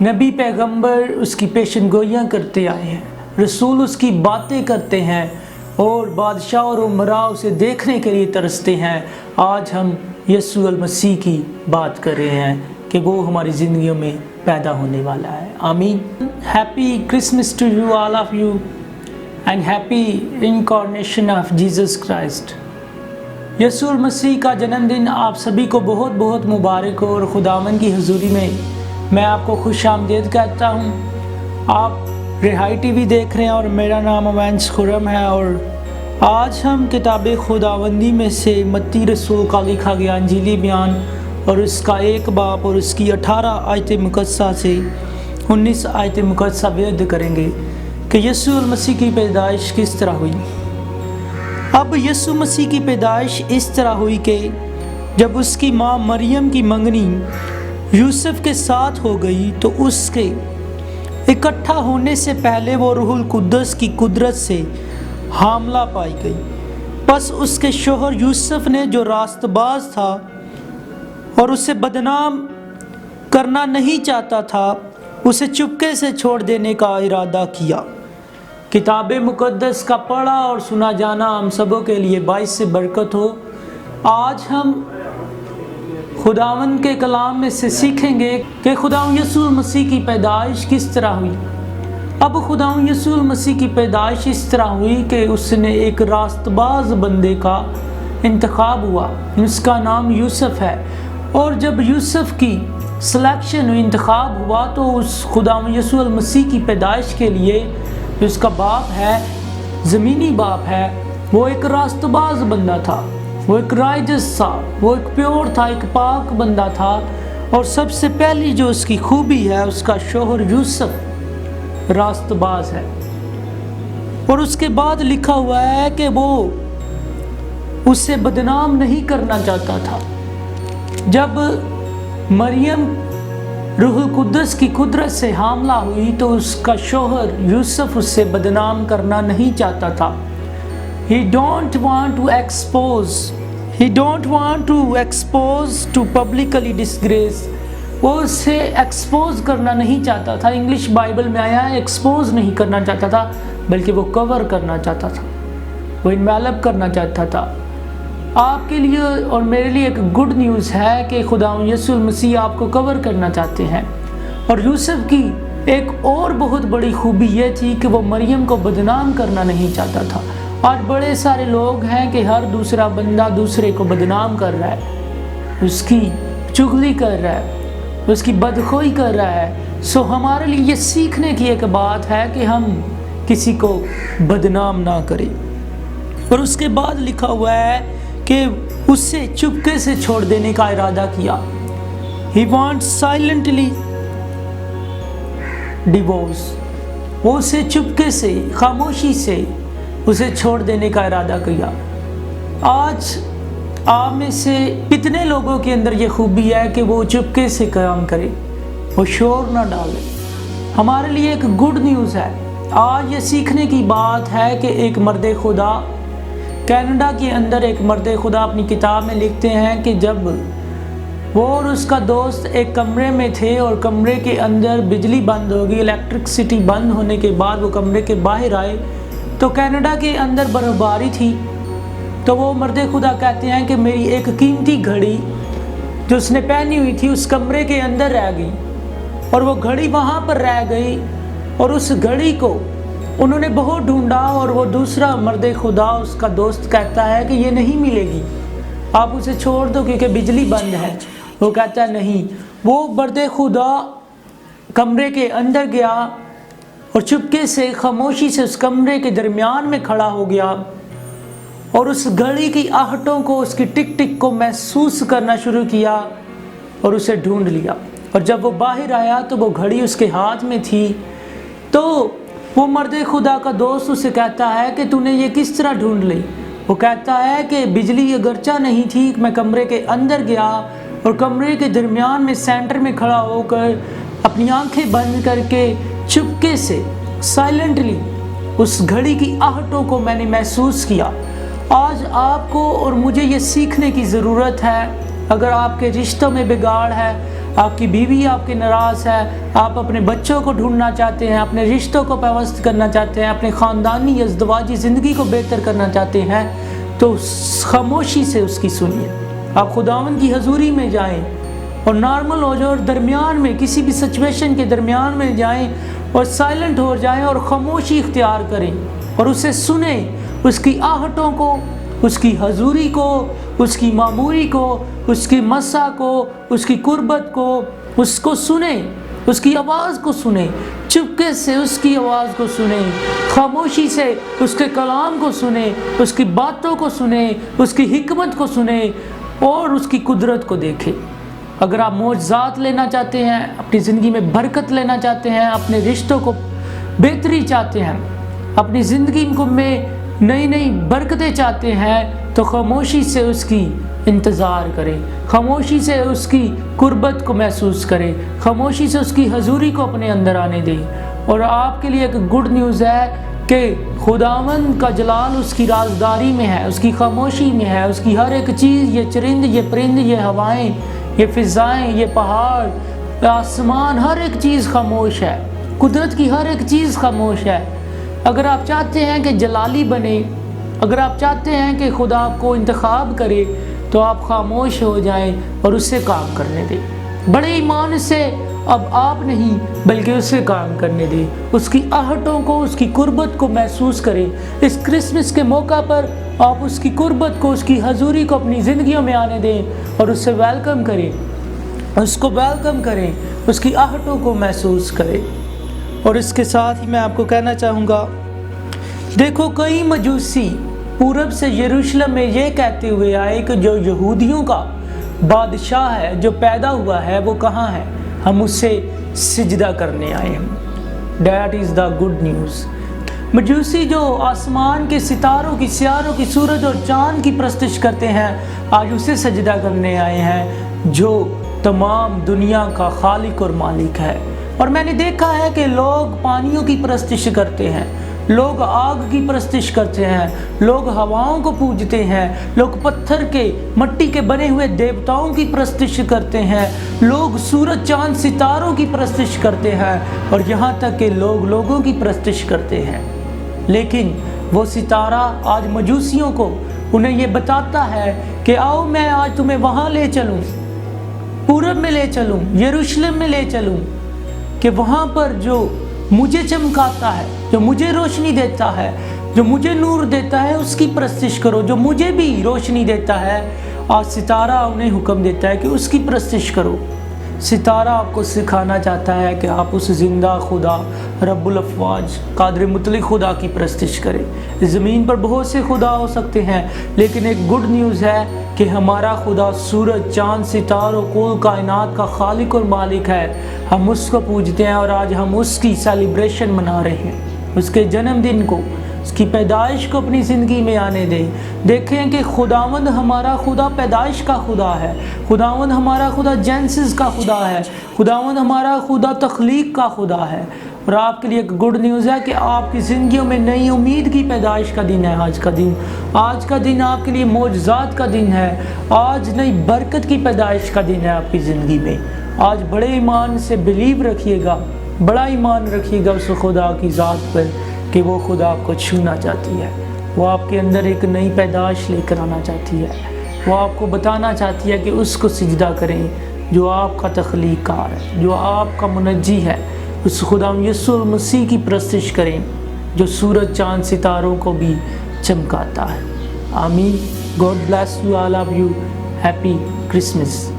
نبی پیغمبر اس کی پیشن گوئیاں کرتے آئے ہیں، رسول اس کی باتیں کرتے ہیں اور بادشاہ اور امراء اسے دیکھنے کے لیے ترستے ہیں۔ آج ہم یسوع المسیح کی بات کر رہے ہیں کہ وہ ہماری زندگیوں میں پیدا ہونے والا ہے۔ آمین۔ Happy Christmas to you all of you and happy incarnation of Jesus Christ. یسوع المسیح کا جنم دن آپ سبھی کو بہت بہت مبارک ہو، اور خداوند کی حضوری میں آپ کو خوش آمدید کہتا ہوں۔ آپ رہائی ٹی وی دیکھ رہے ہیں اور میرا نام اوینس خرم ہے، اور آج ہم کتاب خداوندی میں سے متی رسول کا لکھا گیا انجیلی بیان اور اس کا 1 باب اور اس کی 18 آیت مقدسہ سے 19 آیت مقدسہ بیان کریں گے کہ یسوع المسیح کی پیدائش کس طرح ہوئی۔ اب یسوع مسیح کی پیدائش اس طرح ہوئی کہ جب اس کی ماں مریم کی منگنی یوسف کے ساتھ ہو گئی تو اس کے اکٹھا ہونے سے پہلے وہ روح القدس کی قدرت سے حاملہ پائی گئی۔ پس اس کے شوہر یوسف نے جو راست باز تھا اور اسے بدنام کرنا نہیں چاہتا تھا، اسے چپکے سے چھوڑ دینے کا ارادہ کیا۔ کتاب مقدس کا پڑھا اور سنا جانا ہم سبوں کے لیے باعث برکت ہو۔ آج ہم خداوند کے کلام میں سے سیکھیں گے کہ خداوند یسوع مسیح کی پیدائش کس طرح ہوئی۔ اب خداوند یسوع مسیح کی پیدائش اس طرح ہوئی کہ اس نے ایک راست باز بندے کا انتخاب ہوا، اس کا نام یوسف ہے، اور جب یوسف کی سلیکشن انتخاب ہوا تو اس خداوند یسوع مسیح کی پیدائش کے لیے جو اس کا باپ ہے، زمینی باپ ہے، وہ ایک راست باز بندہ تھا، وہ ایک رائجس تھا، وہ ایک پیور تھا، ایک پاک بندہ تھا، اور سب سے پہلی جو اس کی خوبی ہے اس کا شوہر یوسف راست باز ہے۔ اور اس کے بعد لکھا ہوا ہے کہ وہ اسے بدنام نہیں کرنا چاہتا تھا۔ جب مریم روح القدس کی قدرت سے حاملہ ہوئی تو اس کا شوہر یوسف اس سے بدنام کرنا نہیں چاہتا تھا۔ He don't want to expose to publicly disgrace. وہ اسے ایکسپوز کرنا نہیں چاہتا تھا۔ انگلش بائبل میں آیا ہے ایکسپوز نہیں کرنا چاہتا تھا، بلکہ وہ کور کرنا چاہتا تھا، وہ انویلپ کرنا چاہتا تھا۔ آپ کے لیے اور میرے لیے ایک گڈ نیوز ہے کہ خداوند یسوع مسیح آپ کو کور کرنا چاہتے ہیں۔ اور یوسف کی ایک اور بہت بڑی خوبی یہ تھی کہ وہ مریم کو بدنام کرنا نہیں چاہتا تھا۔ آج بڑے سارے لوگ ہیں کہ ہر دوسرا بندہ دوسرے کو بدنام کر رہا ہے، اس کی چغلی کر رہا ہے، اس کی بدخوئی کر رہا ہے۔ سو ہمارے لیے یہ سیکھنے کی ایک بات ہے کہ ہم کسی کو بدنام نہ کریں۔ اور اس کے بعد لکھا ہوا ہے کہ اسے چپکے سے چھوڑ دینے کا ارادہ کیا۔ He wants silently divorce. وہ اسے چپکے سے، خاموشی سے اسے چھوڑ دینے کا ارادہ کیا۔ آج آپ میں سے کتنے لوگوں کے اندر یہ خوبی ہے کہ وہ چپکے سے کام کرے، وہ شور نہ ڈالے؟ ہمارے لیے ایک گڈ نیوز ہے۔ آج یہ سیکھنے کی بات ہے کہ ایک مرد خدا کینیڈا کے اندر، ایک مرد خدا اپنی کتاب میں لکھتے ہیں کہ جب وہ اور اس کا دوست ایک کمرے میں تھے اور کمرے کے اندر بجلی بند ہو گئی، الیکٹرکسٹی بند ہونے کے بعد وہ کمرے کے باہر آئے تو کینیڈا کے اندر برف باری تھی۔ تو وہ مرد خدا کہتے ہیں کہ میری ایک قیمتی گھڑی جو اس نے پہنی ہوئی تھی اس کمرے کے اندر رہ گئی، اور وہ گھڑی وہاں پر رہ گئی، اور اس گھڑی کو انہوں نے بہت ڈھونڈا، اور وہ دوسرا مرد خدا اس کا دوست کہتا ہے کہ یہ نہیں ملے گی، آپ اسے چھوڑ دو کیونکہ بجلی بند ہے۔ وہ کہتا ہے نہیں۔ وہ مرد خدا کمرے کے اندر گیا اور چپکے سے، خاموشی سے اس کمرے کے درمیان میں کھڑا ہو گیا اور اس گھڑی کی آہٹوں کو، اس کی ٹک ٹک کو محسوس کرنا شروع کیا اور اسے ڈھونڈ لیا۔ اور جب وہ باہر آیا تو وہ گھڑی اس کے ہاتھ میں تھی۔ تو وہ مرد خدا کا دوست اسے کہتا ہے کہ تو نے یہ کس طرح ڈھونڈ لی؟ وہ کہتا ہے کہ بجلی اگرچہ نہیں تھی، میں کمرے کے اندر گیا اور کمرے کے درمیان میں سینٹر میں کھڑا ہو کر اپنی آنکھیں بند کر کے چپکے سے، سائلنٹلی اس گھڑی کی آہٹوں کو میں نے محسوس کیا۔ آج آپ کو اور مجھے یہ سیکھنے کی ضرورت ہے۔ اگر آپ کے رشتوں میں بگاڑ ہے، آپ کی بیوی آپ کے ناراض ہے، آپ اپنے بچوں کو ڈھونڈنا چاہتے ہیں، اپنے رشتوں کو پیوست کرنا چاہتے ہیں، اپنے خاندانی ازدواجی زندگی کو بہتر کرنا چاہتے ہیں، تو خاموشی سے اس کی سنیے۔ آپ خداوند کی حضوری میں جائیں اور نارمل ہو جائیں، اور درمیان میں کسی بھی سچویشن کے درمیان میں جائیں اور سائلنٹ ہو جائیں اور خاموشی اختیار کریں اور اسے سنیں، اس کی آہٹوں کو، اس کی حضوری کو، اس کی معموری کو، اس کی مسا کو، اس کی قربت کو، اس کو سنیں، اس کی آواز کو سنیں، چپکے سے اس کی آواز کو سنیں، خاموشی سے اس کے کلام کو سنیں، اس کی باتوں کو سنیں، اس کی حکمت کو سنیں اور اس کی قدرت کو دیکھیں۔ اگر آپ معجزات لینا چاہتے ہیں، اپنی زندگی میں برکت لینا چاہتے ہیں، اپنے رشتوں کو بہتری چاہتے ہیں، اپنی زندگی میں نئی برکتیں چاہتے ہیں، تو خاموشی سے اس کی انتظار کریں، خاموشی سے اس کی قربت کو محسوس کریں، خاموشی سے اس کی حضوری کو اپنے اندر آنے دیں۔ اور آپ کے لیے ایک گڈ نیوز ہے کہ خداوند کا جلال اس کی رازداری میں ہے، اس کی خاموشی میں ہے، اس کی ہر ایک چیز، یہ چرند، یہ پرند، یہ ہوائیں، یہ فضائیں، یہ پہاڑ، آسمان، ہر ایک چیز خاموش ہے، قدرت کی ہر ایک چیز خاموش ہے۔ اگر آپ چاہتے ہیں کہ جلالی بنے، اگر آپ چاہتے ہیں کہ خدا آپ کو انتخاب کرے، تو آپ خاموش ہو جائیں اور اس سے کام کرنے دیں۔ بڑے ایمان سے اب آپ نہیں بلکہ اس سے کام کرنے دیں، اس کی آہٹوں کو، اس کی قربت کو محسوس کریں۔ اس کرسمس کے موقع پر آپ اس کی قربت کو، اس کی حضوری کو اپنی زندگیوں میں آنے دیں اور اس سے ویلکم کریں، اس کو ویلکم کریں، اس کی آہٹوں کو محسوس کریں۔ اور اس کے ساتھ ہی میں آپ کو کہنا چاہوں گا، دیکھو کئی مجوسی پورب سے یروشلم میں یہ کہتے ہوئے آئے کہ جو یہودیوں کا بادشاہ ہے، جو پیدا ہوا ہے، وہ کہاں ہے، ہم اس سے سجدہ کرنے آئے ہیں۔ That is the good news۔ مجوسی جو آسمان کے ستاروں کی، سیاروں کی، سورج اور چاند کی پرستش کرتے ہیں، آج اسے سجدہ کرنے آئے ہیں جو تمام دنیا کا خالق اور مالک ہے۔ اور میں نے دیکھا ہے کہ لوگ پانیوں کی پرستش کرتے ہیں، لوگ آگ کی پرستش کرتے ہیں، لوگ ہواؤں کو پوجتے ہیں، لوگ پتھر کے، مٹی کے بنے ہوئے دیوتاؤں کی پرستش کرتے ہیں، لوگ سورج، چاند، ستاروں کی پرستش کرتے ہیں، اور یہاں تک کہ لوگ لوگوں کی پرستش کرتے ہیں۔ لیکن وہ ستارہ آج مجوسیوں کو، انہیں یہ بتاتا ہے کہ آؤ میں آج تمہیں وہاں لے چلوں، پورب میں لے چلوں، یروشلم میں لے چلوں، کہ وہاں پر جو مجھے چمکاتا ہے، جو مجھے روشنی دیتا ہے، جو مجھے نور دیتا ہے، اس کی پرستش کرو، جو مجھے بھی روشنی دیتا ہے۔ آج ستارہ انہیں حکم دیتا ہے کہ اس کی پرستش کرو۔ ستارہ آپ کو سکھانا چاہتا ہے کہ آپ اس زندہ خدا، رب الافواج، قادر مطلق خدا کی پرستش کریں۔ اس زمین پر بہت سے خدا ہو سکتے ہیں، لیکن ایک گڈ نیوز ہے کہ ہمارا خدا سورج، چاند، ستاروں، کل کائنات کا خالق اور مالک ہے۔ ہم اس کو پوجتے ہیں اور آج ہم اس کی سیلیبریشن منا رہے ہیں، اس کے جنم دن کو، اس کی پیدائش کو اپنی زندگی میں آنے دیں۔ دیکھیں کہ خداوند ہمارا خدا پیدائش کا خدا ہے، خداوند ہمارا خدا جینسز کا خدا ہے، خداوند ہمارا خدا تخلیق کا خدا ہے۔ اور آپ کے لیے ایک گڈ نیوز ہے کہ آپ کی زندگیوں میں نئی امید کی پیدائش کا دن ہے۔ آج کا دن آپ کے لیے معجزات کا دن ہے، آج نئی برکت کی پیدائش کا دن ہے آپ کی زندگی میں۔ آج بڑے ایمان سے بلیو رکھیے گا، بڑا ایمان رکھیے گا اس خدا کی ذات پر کہ وہ خدا آپ کو چھونا چاہتی ہے، وہ آپ کے اندر ایک نئی پیدائش لے کر آنا چاہتی ہے، وہ آپ کو بتانا چاہتی ہے کہ اس کو سجدہ کریں جو آپ کا تخلیق کار ہے، جو آپ کا منجی ہے۔ اس خدا یسوع مسیح کی پرستش کریں جو سورج، چاند، ستاروں کو بھی چمکاتا ہے۔ آمین۔ God bless you, all of you. Happy Christmas.